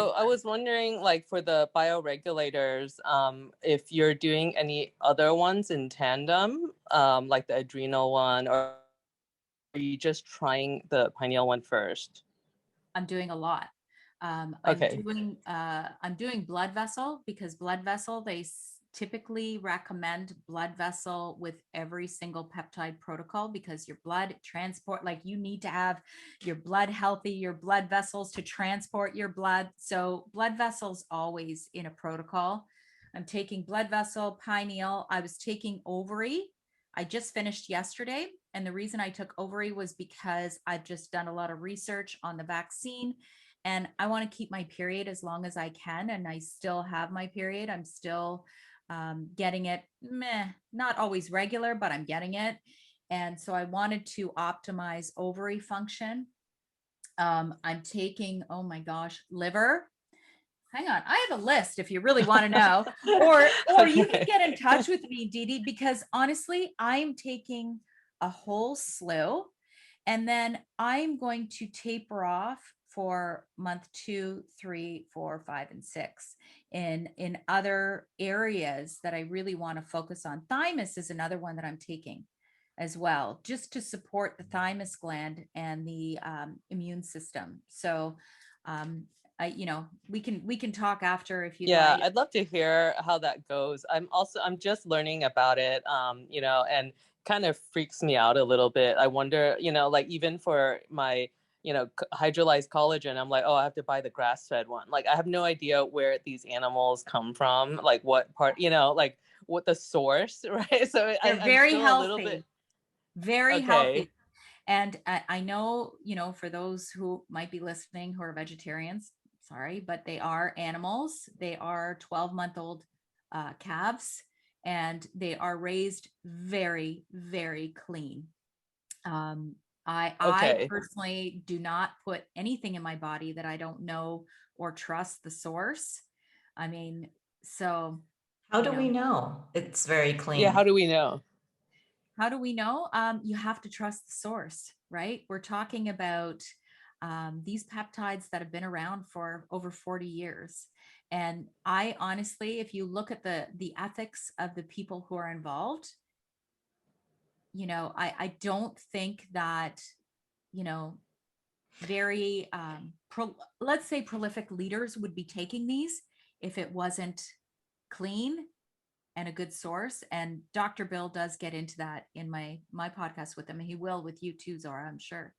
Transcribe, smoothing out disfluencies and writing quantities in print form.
So I was wondering, like for the bioregulators, if you're doing any other ones in tandem, like the adrenal one, or are you just trying the pineal one first? I'm doing a lot. Okay. I'm doing blood vessel because blood vessel, typically recommend blood vessel with every single peptide protocol because your blood transport, like you need to have your blood healthy, your blood vessels to transport your blood. So blood vessels always in a protocol. I'm taking blood vessel, pineal. I was taking ovary. I just finished yesterday. And the reason I took ovary was because I've just done a lot of research on the vaccine and I want to keep my period as long as I can. And I still have my period. I'm still getting it, not always regular, but I'm getting it. And so I wanted to optimize ovary function. I'm taking, oh my gosh, liver. Hang on, I have a list if you really want to know, or you can Okay. get in touch with me, Dee Dee, because honestly, I'm taking a whole slew, and then I'm going to taper off for month 2, 3, 4, 5, and 6 in other areas that I really want to focus on. Thymus is another one that I'm taking as well, just to support the thymus gland and the immune system. So um, we can talk after if you'd Yeah, like. I'd love to hear how that goes. I'm just learning about it, and kind of freaks me out a little bit. I wonder, like even for my, hydrolyzed collagen, I'm like, oh, I have to buy the grass-fed one. Like I have no idea where these animals come from, like what part, like what the source, right? So They're I'm very still a little bit healthy, very okay. healthy. And I know, for those who might be listening who are vegetarians, sorry, but they are animals. They are 12-month-old calves, and they are raised very, very clean. Um, I Okay. personally do not put anything in my body that I don't know or trust the source. I mean, so, How you do know, we know it's very Yeah, how clean? do we know? how do we know? You have to trust the source, right? We're talking about these peptides that have been around for over 40 years. And I honestly, if you look at the ethics of the people who are involved, I don't think that, you know, very, let's say prolific leaders would be taking these if it wasn't clean and a good source. And Dr. Bill does get into that in my podcast with him, and he will with you too, Zora, I'm sure.